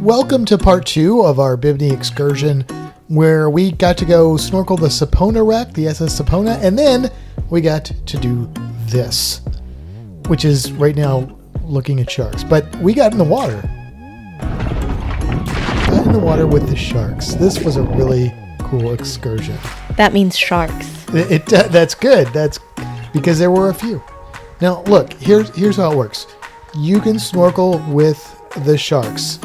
Welcome to part 2 of our Bimini excursion, where we got to go snorkel the Sapona wreck, the SS Sapona, and then we got to do this, which is right now looking at sharks. But we got in the water. Got in the water with the sharks. This was a really cool excursion. That means sharks. That's good. That's because there were a few. Now, look, here's how it works. You can snorkel with the sharks.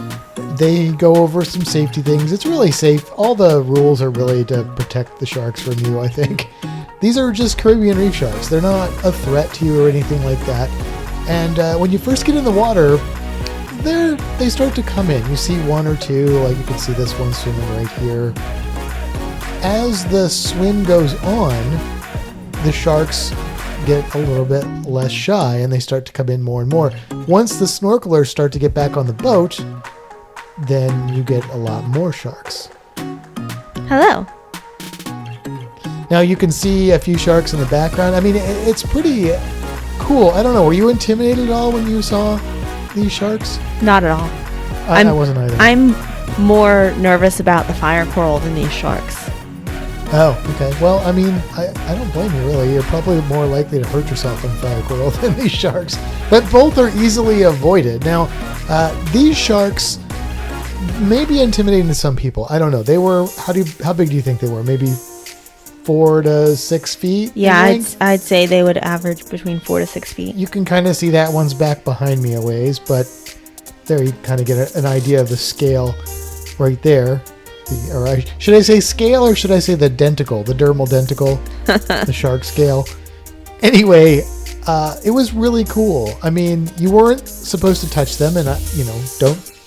They go over some safety things. It's really safe. All the rules are really to protect the sharks from you, I think. These are just Caribbean reef sharks. They're not a threat to you or anything like that. And when you first get in the water, they start to come in. You see one or two, like you can see this one swimming right here. As the swim goes on, the sharks get a little bit less shy and they start to come in more and more. Once the snorkelers start to get back on the boat, then you get a lot more sharks. Hello. Now you can see a few sharks in the background. I mean, it's pretty cool. I don't know, were you intimidated at all when you saw these sharks? Not at all. I wasn't either. I'm more nervous about the fire coral than these sharks. Oh, okay. Well, I mean, I don't blame you, really. You're probably more likely to hurt yourself in fire coral than these sharks. But both are easily avoided. Now, these sharks may be intimidating to some people. I don't know. They were, how big do you think they were? Maybe 4 to 6 feet? Yeah, I'd say they would average between 4 to 6 feet. You can kind of see that one's back behind me a ways, but there you kind of get an idea of the scale right there. Should I say scale or should I say the denticle, the dermal denticle, the shark scale? Anyway, it was really cool. I mean, you weren't supposed to touch them, and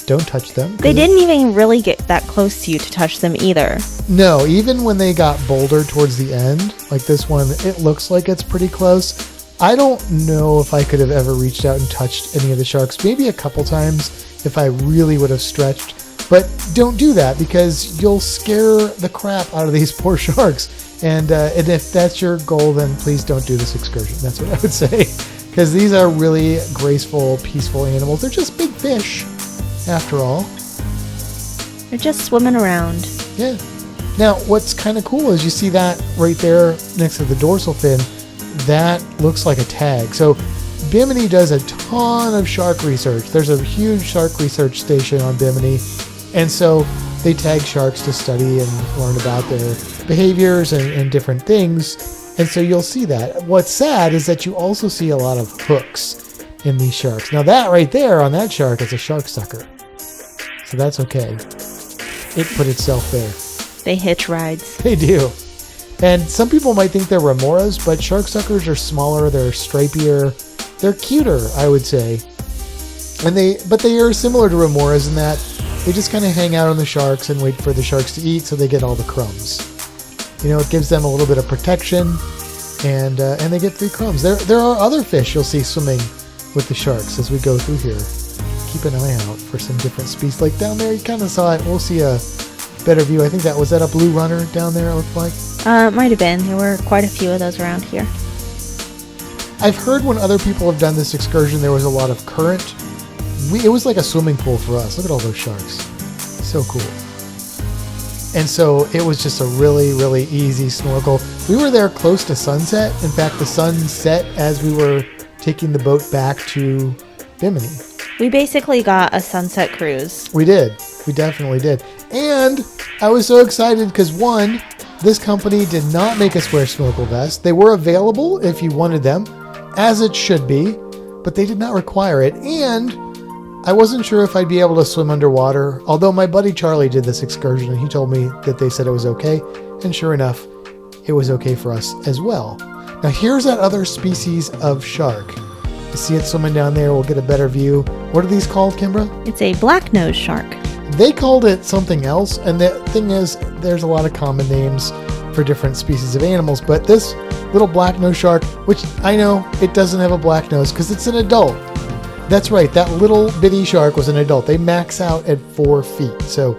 don't touch them. They didn't even really get that close to you to touch them either. No, even when they got bolder towards the end, like this one, it looks like it's pretty close. I don't know if I could have ever reached out and touched any of the sharks. Maybe a couple times if I really would have stretched. But don't do that because you'll scare the crap out of these poor sharks. And if that's your goal, then please don't do this excursion. That's what I would say. Because these are really graceful, peaceful animals. They're just big fish, after all. They're just swimming around. Yeah. Now, what's kind of cool is you see that right there next to the dorsal fin. That looks like a tag. So Bimini does a ton of shark research. There's a huge shark research station on Bimini. And so they tag sharks to study and learn about their behaviors and different things. And so you'll see that. What's sad is that you also see a lot of hooks in these sharks. Now that right there on that shark is a shark sucker. So that's okay. It put itself there. They hitch rides. They do. And some people might think they're remoras, but shark suckers are smaller, they're stripier, they're cuter, I would say. But they are similar to remoras in that they just kind of hang out on the sharks and wait for the sharks to eat so they get all the crumbs. It gives them a little bit of protection and they get free crumbs. There are other fish you'll see swimming with the sharks as we go through here. Keep an eye out for some different species. Like down there, you kind of saw it. We'll see a better view. I think was that a blue runner down there, it looked like? It might have been. There were quite a few of those around here. I've heard when other people have done this excursion, there was a lot of current. It was like a swimming pool for us. Look at all those sharks. So cool. And so it was just a really, really easy snorkel. We were there close to sunset. In fact, the sun set as we were taking the boat back to Bimini. We basically got a sunset cruise. We did. We definitely did. And I was so excited because, one, this company did not make us wear snorkel vests. They were available if you wanted them, as it should be, but they did not require it. And I wasn't sure if I'd be able to swim underwater, although my buddy Charlie did this excursion and he told me that they said it was okay. And sure enough, it was okay for us as well. Now here's that other species of shark. You see it swimming down there. We'll get a better view. What are these called, Kimbra? It's a black-nosed shark. They called it something else. And the thing is, there's a lot of common names for different species of animals. But this little black-nosed shark, which I know it doesn't have a black nose because it's an adult. That's right. That little bitty shark was an adult. They max out at 4 feet. So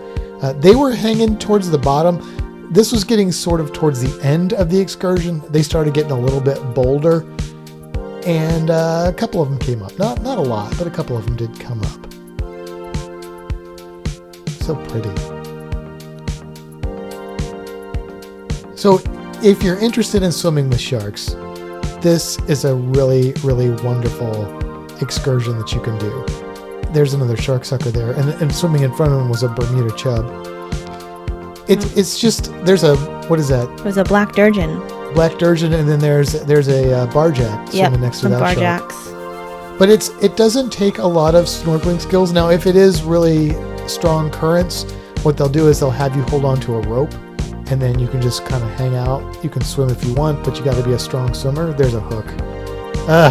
they were hanging towards the bottom. This was getting sort of towards the end of the excursion. They started getting a little bit bolder. And a couple of them came up. Not a lot, but a couple of them did come up. So pretty. So if you're interested in swimming with sharks, this is a really, really wonderful excursion that you can do. There's another shark sucker there, and swimming in front of him was a Bermuda chub. It's just, there's a, what is that? It was a black durgeon. Black durgeon, and then there's a barjack swimming next to that shark. Barjacks. But it doesn't take a lot of snorkeling skills. Now, if it is really strong currents, what they'll do is they'll have you hold on to a rope, and then you can just kind of hang out. You can swim if you want, but you got to be a strong swimmer. There's a hook. I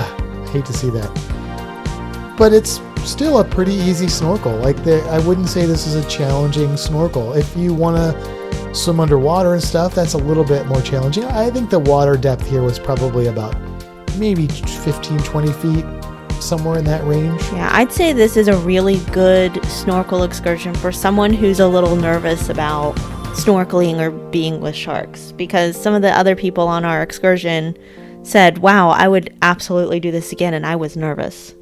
hate to see that. But it's still a pretty easy snorkel. I wouldn't say this is a challenging snorkel. If you want to swim underwater and stuff, that's a little bit more challenging. I think the water depth here was probably about maybe 15, 20 feet, somewhere in that range. Yeah, I'd say this is a really good snorkel excursion for someone who's a little nervous about snorkeling or being with sharks, because some of the other people on our excursion said, wow, I would absolutely do this again, and I was nervous.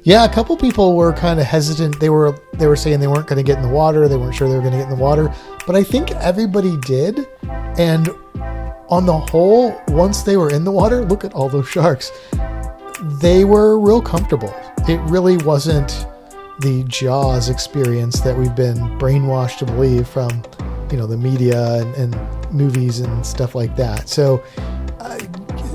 Yeah, a couple people were kind of hesitant. They were saying they weren't going to get in the water. They weren't sure they were going to get in the water. But I think everybody did. And on the whole, once they were in the water, look at all those sharks. They were real comfortable. It really wasn't the Jaws experience that we've been brainwashed to believe from, the media and movies and stuff like that. So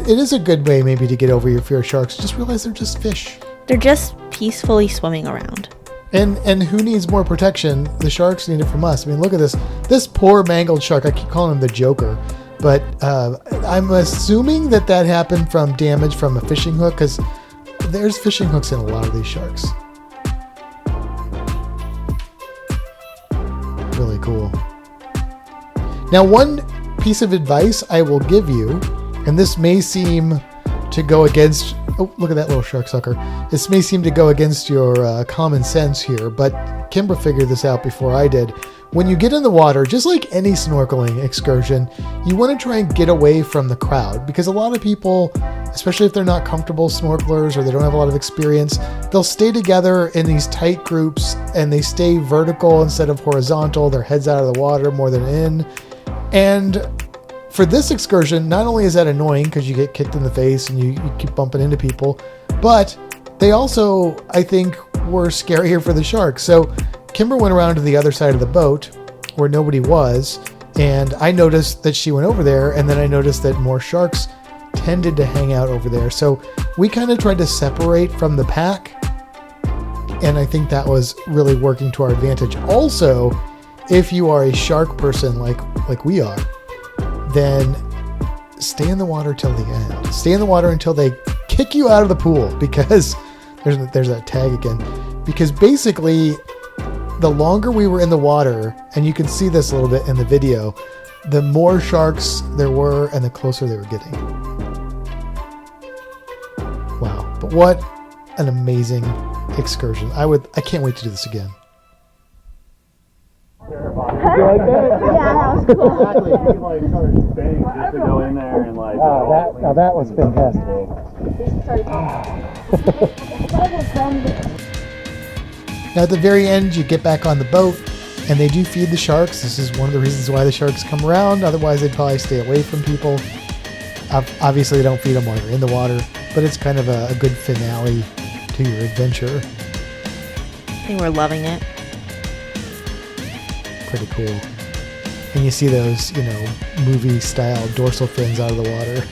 it is a good way maybe to get over your fear of sharks. Just realize they're just fish. They're just peacefully swimming around. And who needs more protection? The sharks need it from us. I mean, look at this poor mangled shark. I keep calling him the Joker, but I'm assuming that happened from damage from a fishing hook, because there's fishing hooks in a lot of these sharks. Really cool. Now, one piece of advice I will give you, and this may seem to go against, oh, look at that little shark sucker. This may seem to go against your common sense here, but Kimber figured this out before I did. When you get in the water, just like any snorkeling excursion, you want to try and get away from the crowd, because a lot of people, especially if they're not comfortable snorkelers or they don't have a lot of experience, they'll stay together in these tight groups and they stay vertical instead of horizontal. Their heads out of the water more than in. And for this excursion, not only is that annoying because you get kicked in the face and you keep bumping into people, but they also, I think, were scarier for the sharks. So Kimber went around to the other side of the boat where nobody was, and I noticed that she went over there, and then I noticed that more sharks tended to hang out over there. So we kind of tried to separate from the pack, and I think that was really working to our advantage. Also, if you are a shark person like we are, then stay in the water till the end. Stay in the water until they kick you out of the pool, because there's that tag again. Because basically, the longer we were in the water, and you can see this a little bit in the video, the more sharks there were and the closer they were getting. Wow. But what an amazing excursion. I can't wait to do this again. Did you like that? Yeah, that was cool. Exactly. You like started spinning just to go in there and like. That was fantastic. Now at the very end, you get back on the boat, and they do feed the sharks. This is one of the reasons why the sharks come around. Otherwise, they'd probably stay away from people. Obviously, they don't feed them while you're in the water, but it's kind of a good finale to your adventure. They were loving it. Pretty cool. And you see those, movie-style dorsal fins out of the water.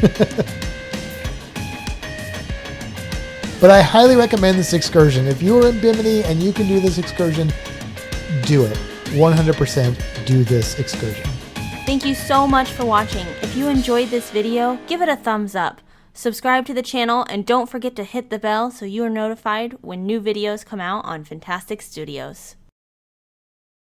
But I highly recommend this excursion. If you are in Bimini and you can do this excursion, do it. 100% do this excursion. Thank you so much for watching. If you enjoyed this video, give it a thumbs up. Subscribe to the channel and don't forget to hit the bell so you are notified when new videos come out on Fintastic Studios.